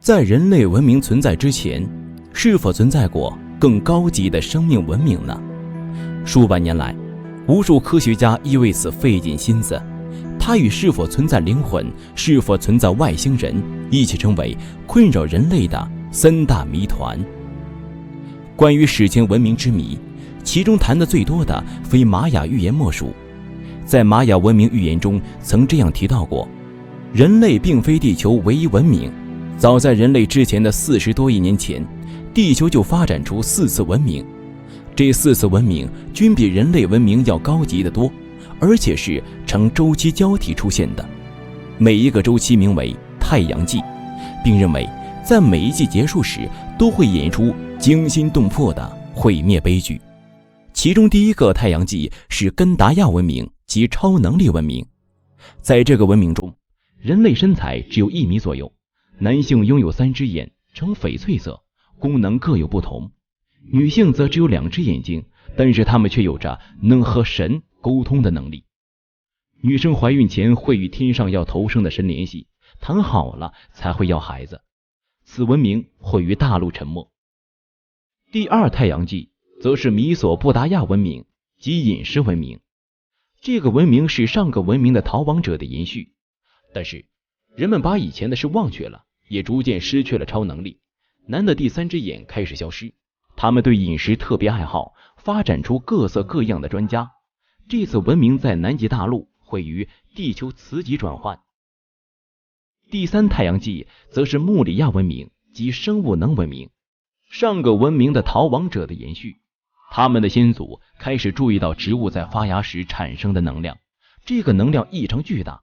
在人类文明存在之前，是否存在过更高级的生命文明呢？数百年来，无数科学家亦为此费尽心思。它与是否存在灵魂、是否存在外星人一起成为困扰人类的三大谜团。关于史前文明之谜，其中谈得最多的非玛雅预言莫属。在玛雅文明预言中曾这样提到过，人类并非地球唯一文明，早在人类之前的40多亿年前，地球就发展出4次文明，这4次文明均比人类文明要高级得多，而且是呈周期交替出现的，每一个周期名为太阳纪，并认为在每一季结束时都会演出惊心动魄的毁灭悲剧。其中第一个太阳纪是根达亚文明及超能力文明。在这个文明中，人类身材只有1米左右，男性拥有3只眼，呈翡翠色，功能各有不同；女性则只有2只眼睛，但是她们却有着能和神沟通的能力。女生怀孕前会与天上要投生的神联系，谈好了才会要孩子。此文明毁于大陆沉没。第二太阳纪则是米索不达亚文明及饮食文明。这个文明是上个文明的逃亡者的延续，但是人们把以前的事忘却了，也逐渐失去了超能力。男的第3只眼开始消失，他们对饮食特别爱好，发展出各色各样的专家。这次文明在南极大陆毁于地球磁极转换。第3太阳纪则是穆里亚文明及生物能文明，上个文明的逃亡者的延续。他们的先祖开始注意到植物在发芽时产生的能量，这个能量异常巨大。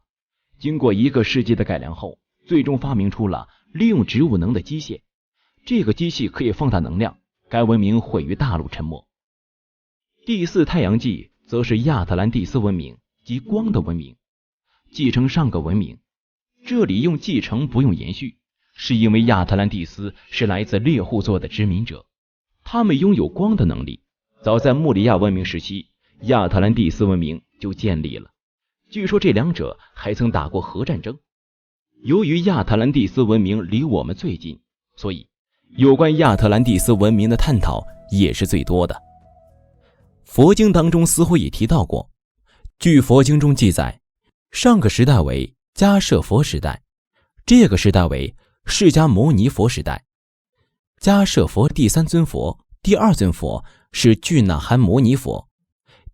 经过1个世纪的改良后，最终发明出了利用植物能的机械。这个机器可以放大能量，该文明毁于大陆沉没。第4太阳纪则是亚特兰蒂斯文明及光的文明，继承上个文明。这里用继承不用延续，是因为亚特兰蒂斯是来自猎户座的殖民者，他们拥有光的能力。早在穆里亚文明时期，亚特兰蒂斯文明就建立了，据说这2者还曾打过核战争。由于亚特兰蒂斯文明离我们最近，所以有关亚特兰蒂斯文明的探讨也是最多的。佛经当中似乎也提到过，据佛经中记载，上个时代为迦舍佛时代，这个时代为释迦牟尼佛时代。迦舍佛第3尊佛、第2尊佛是俱那含摩尼佛，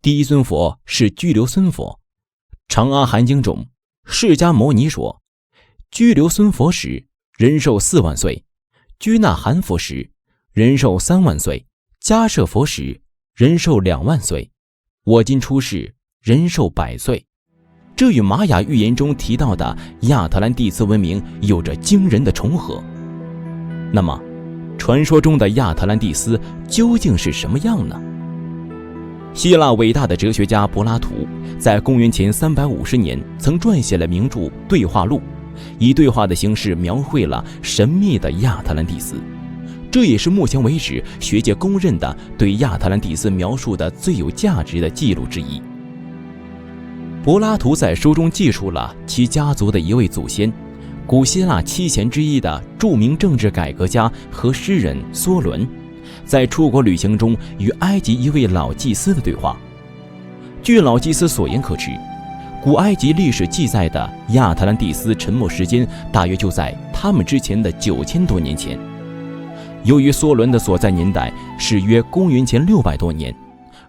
第1尊佛是拘留孙佛。长阿含经中，释迦牟尼说，拘留孙佛时人寿4万岁，拘那含佛时人寿3万岁，迦舍佛时人寿2万岁，我今出世人寿100岁。这与玛雅预言中提到的亚特兰蒂斯文明有着惊人的重合。那么传说中的亚特兰蒂斯究竟是什么样呢？希腊伟大的哲学家柏拉图在公元前350年曾撰写了名著《对话录》，以对话的形式描绘了神秘的亚特兰蒂斯。这也是目前为止学界公认的对亚特兰蒂斯描述的最有价值的记录之一。柏拉图在书中记述了其家族的一位祖先，古希腊7贤之一的著名政治改革家和诗人梭伦，在出国旅行中与埃及一位老祭司的对话。据老祭司所言可知，古埃及历史记载的亚特兰蒂斯沉没时间大约就在他们之前的9000多年前。由于梭伦的所在年代是约公元前600多年，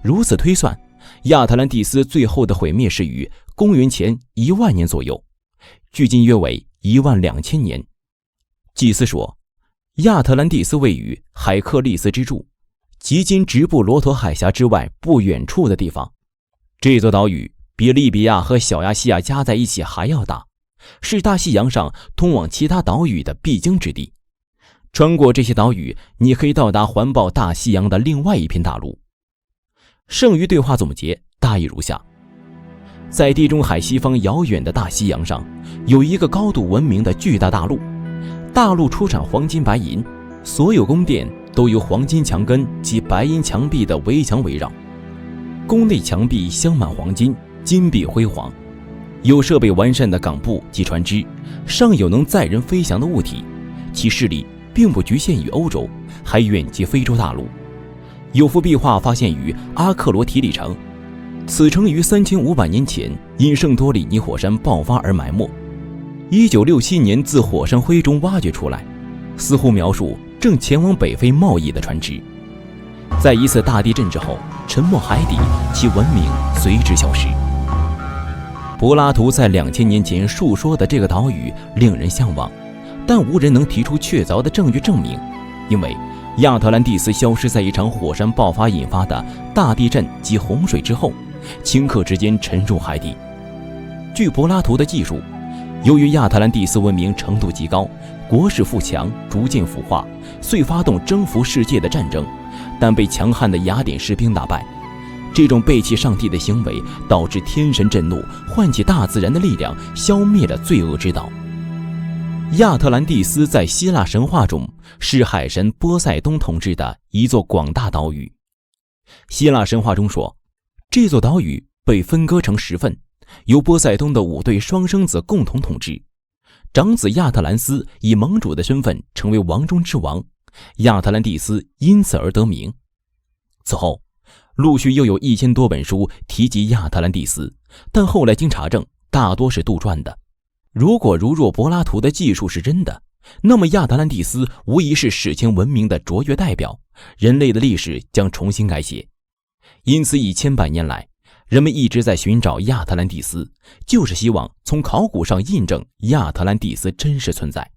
如此推算，亚特兰蒂斯最后的毁灭是于公元前1万年左右，距今约为12000年。祭司说，亚特兰蒂斯位于海克利斯之柱，即今直布罗陀海峡之外不远处的地方。这座岛屿比利比亚和小亚细亚加在一起还要大，是大西洋上通往其他岛屿的必经之地。穿过这些岛屿，你可以到达环抱大西洋的另外一片大陆。剩余对话总结大意如下：在地中海西方遥远的大西洋上，有一个高度文明的巨大大陆，大陆出产黄金白银，所有宫殿都由黄金墙根及白银墙壁的围墙围绕，宫内墙壁镶满黄金，金碧辉煌，有设备完善的港埠及船只，上有能载人飞翔的物体，其势力并不局限于欧洲，还远及非洲大陆。有幅壁画发现于阿克罗提里城，此城于3500年前因圣多里尼火山爆发而埋没，1967年自火山灰中挖掘出来，似乎描述正前往北非贸易的船只。在一次大地震之后，沉没海底，其文明随之消失。柏拉图在2000年前述说的这个岛屿令人向往，但无人能提出确凿的证据证明，因为亚特兰蒂斯消失在一场火山爆发引发的大地震及洪水之后，顷刻之间沉入海底。据柏拉图的记述，由于亚特兰蒂斯文明程度极高，国势富强，逐渐腐化，遂发动征服世界的战争，但被强悍的雅典士兵打败。这种背弃上帝的行为导致天神震怒，唤起大自然的力量，消灭了罪恶之岛。亚特兰蒂斯在希腊神话中是海神波塞冬统治的一座广大岛屿。希腊神话中说，这座岛屿被分割成10份，由波塞冬的5对双生子共同统治。长子亚特兰斯以盟主的身份成为王中之王，亚特兰蒂斯因此而得名。此后陆续又有1000多本书提及亚特兰蒂斯，但后来经查证，大多是杜撰的。如果如若柏拉图的记述是真的，那么亚特兰蒂斯无疑是史前文明的卓越代表，人类的历史将重新改写。因此以千百年来，人们一直在寻找亚特兰蒂斯，就是希望从考古上印证亚特兰蒂斯真实存在。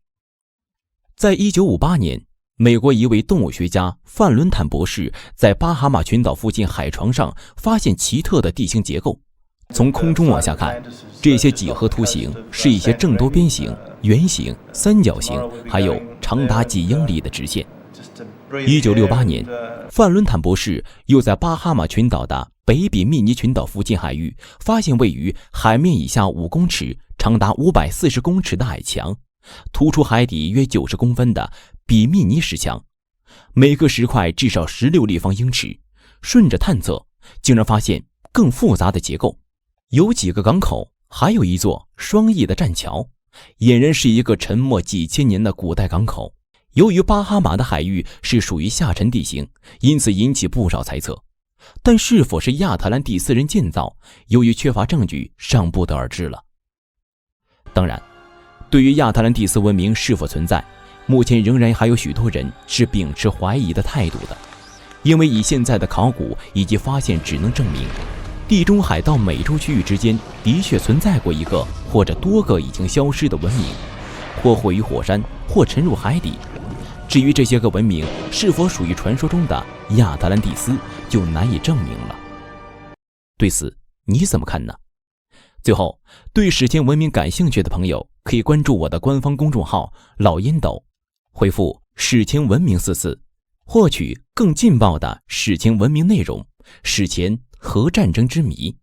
在1958年，美国一位动物学家范伦坦博士在巴哈马群岛附近海床上发现奇特的地形结构。从空中往下看，这些几何图形是一些正多边形、圆形、三角形，还有长达几英里的直线。1968年，范伦坦博士又在巴哈马群岛的北比密尼群岛附近海域发现位于海面以下5公尺、长达540公尺的矮墙，突出海底约90公分的比密尼石墙，每个石块至少16立方英尺。顺着探测，竟然发现更复杂的结构，有几个港口，还有一座双翼的栈桥，俨然是一个沉没几千年的古代港口。由于巴哈马的海域是属于下沉地形，因此引起不少猜测，但是否是亚特兰蒂斯人建造，由于缺乏证据，尚不得而知了。当然，对于亚特兰蒂斯文明是否存在，目前仍然还有许多人是秉持怀疑的态度的，因为以现在的考古以及发现只能证明，地中海到美洲区域之间的确存在过一个或者多个已经消失的文明，或毁于火山，或沉入海底。至于这些个文明是否属于传说中的亚特兰蒂斯，就难以证明了。对此你怎么看呢？最后，对史前文明感兴趣的朋友可以关注我的官方公众号老烟斗，回复史前文明4次，获取更劲爆的史前文明内容，史前和战争之谜。